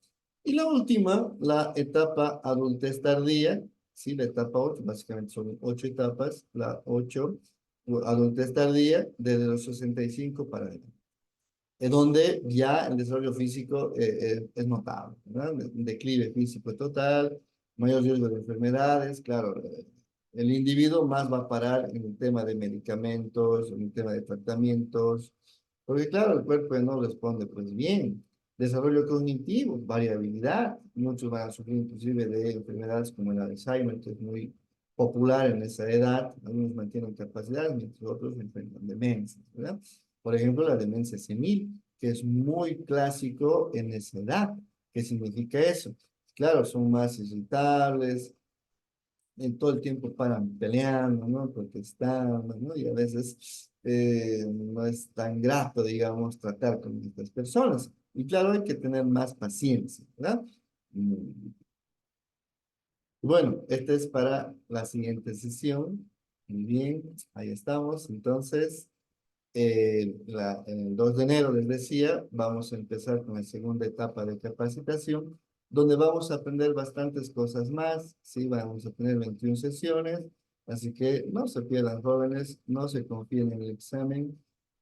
Y la última, la etapa adultez tardía, ¿sí? La etapa 8, básicamente son 8 etapas, la 8, adultez tardía, desde los 65 para adelante, donde ya el desarrollo físico es notable, ¿verdad? Un declive físico total, mayor riesgo de enfermedades, claro, el individuo más va a parar en el tema de medicamentos, en el tema de tratamientos, porque claro, el cuerpo no responde pues bien. Desarrollo cognitivo, variabilidad, muchos van a sufrir inclusive de enfermedades como el Alzheimer, que es muy popular en esa edad, algunos mantienen capacidad, mientras otros enfrentan demencias, ¿verdad? Por ejemplo, la demencia senil, que es muy clásico en esa edad. ¿Qué significa eso? Claro, son más irritables, en todo el tiempo paran peleando, ¿no? Protestando, ¿no? Y a veces no es tan grato, digamos, tratar con estas personas. Y claro, hay que tener más paciencia, ¿verdad? Mm, Bueno, este es para la siguiente sesión. Muy bien, ahí estamos. Entonces, el 2 de enero, les decía, vamos a empezar con la segunda etapa de capacitación, donde vamos a aprender bastantes cosas más, ¿sí? Vamos a tener 21 sesiones, así que no se pierdan, jóvenes, no se confíen en el examen.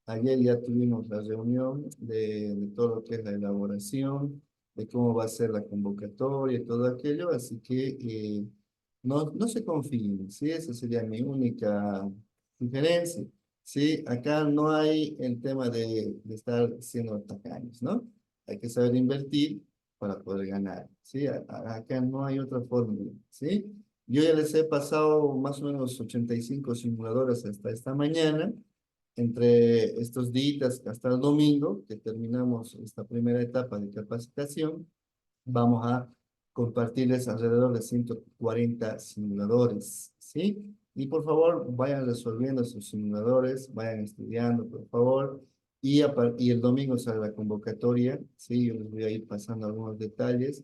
Ayer ya tuvimos la reunión de todo lo que es la elaboración, de cómo va a ser la convocatoria y todo aquello, así que no se confíen, ¿sí? Esa sería mi única sugerencia. Sí, acá no hay el tema de estar siendo tacaños, ¿no? Hay que saber invertir para poder ganar, ¿sí? Acá no hay otra fórmula, ¿sí? Yo ya les he pasado más o menos 85 simuladores hasta esta mañana, entre estos días hasta el domingo, que terminamos esta primera etapa de capacitación, vamos a compartirles alrededor de 140 simuladores, ¿sí? Y por favor, vayan resolviendo sus simuladores, vayan estudiando, por favor. Y el domingo sale la convocatoria, ¿sí? Yo les voy a ir pasando algunos detalles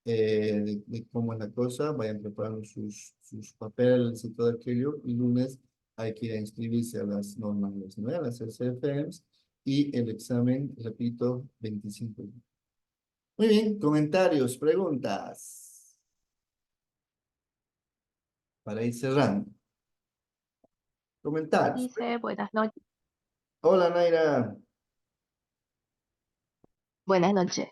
de cómo es la cosa. Vayan preparando sus papeles y todo aquello. Y lunes hay que ir a inscribirse a las normales, ¿no? A las CFMs. Y el examen, repito, 25. Muy bien, comentarios, preguntas, para ir cerrando. Comentarios. Dice, buenas noches. Hola, Naira. Buenas noches.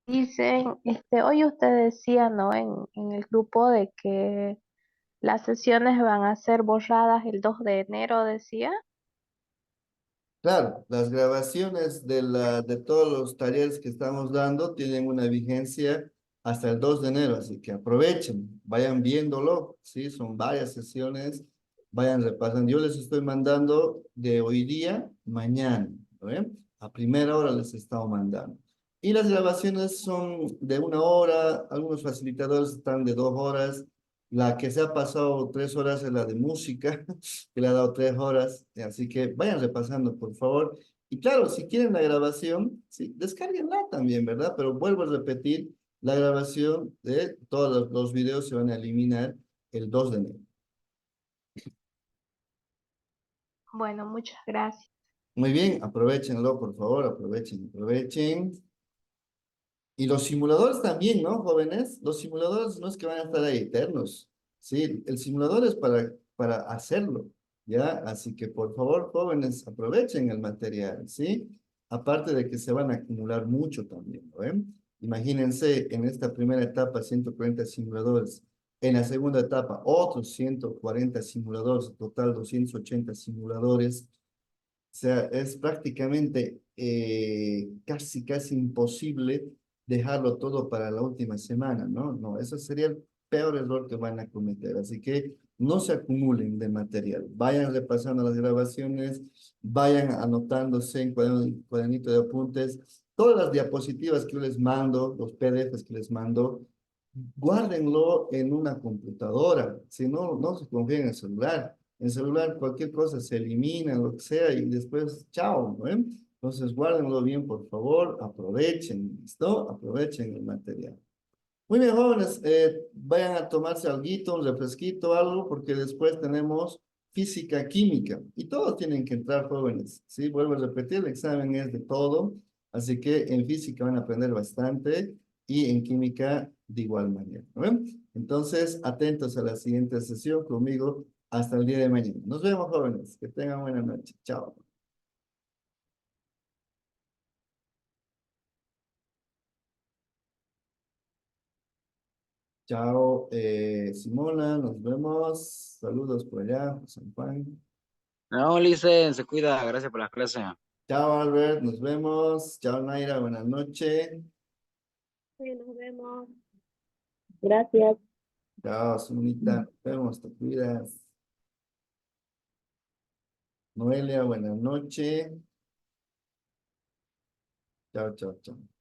Dicen, hoy usted decía, ¿no? En el grupo de que las sesiones van a ser borradas el 2 de enero, decía. Claro, las grabaciones de todos los talleres que estamos dando tienen una vigencia hasta el 2 de enero, así que aprovechen, vayan viéndolo, ¿sí? Son varias sesiones, vayan repasando. Yo les estoy mandando de hoy día, mañana, ¿no ven? A primera hora les he estado mandando. Y las grabaciones son de 1 hora, algunos facilitadores están de 2 horas. La que se ha pasado 3 horas es la de música, que le ha dado 3 horas, así que vayan repasando, por favor. Y claro, si quieren la grabación, sí, descárguenla también, ¿verdad? Pero vuelvo a repetir, la grabación de todos los videos se van a eliminar el 2 de enero. Bueno, muchas gracias. Muy bien, aprovechenlo, por favor, aprovechen, aprovechen. Y los simuladores también, ¿no, jóvenes? Los simuladores no es que van a estar ahí eternos, ¿sí? El simulador es para hacerlo, ¿ya? Así que, por favor, jóvenes, aprovechen el material, ¿sí? Aparte de que se van a acumular mucho también, ¿no ven? Imagínense, en esta primera etapa, 140 simuladores. En la segunda etapa, otros 140 simuladores, total 280 simuladores. O sea, es prácticamente casi imposible dejarlo todo para la última semana, ¿no? No, eso sería el peor error que van a cometer. Así que no se acumulen de material. Vayan repasando las grabaciones, vayan anotándose en cuadernito de apuntes. Todas las diapositivas que yo les mando, los PDFs que les mando, guárdenlo en una computadora. Si no, no se confíen en el celular. En celular cualquier cosa se elimina, lo que sea, y después, chao, ¿no? Entonces, guárdenlo bien, por favor, aprovechen, ¿listo? Aprovechen el material. Muy bien, jóvenes, vayan a tomarse alguito, un refresquito, algo, porque después tenemos física, química, y todos tienen que entrar, jóvenes, ¿sí? Vuelvo a repetir, el examen es de todo, así que en física van a aprender bastante, y en química de igual manera, ¿no ven? Entonces, atentos a la siguiente sesión conmigo hasta el día de mañana. Nos vemos, jóvenes, que tengan buena noche, chao. Chao, Simona, nos vemos. Saludos por allá, San Juan. No, Lice, se cuida, gracias por la clase. Chao, Albert, nos vemos. Chao, Naira, buenas noches. Sí, nos vemos. Gracias. Chao, Sunita, nos vemos, te cuidas. Noelia, buenas noches. Chao, chao, chao.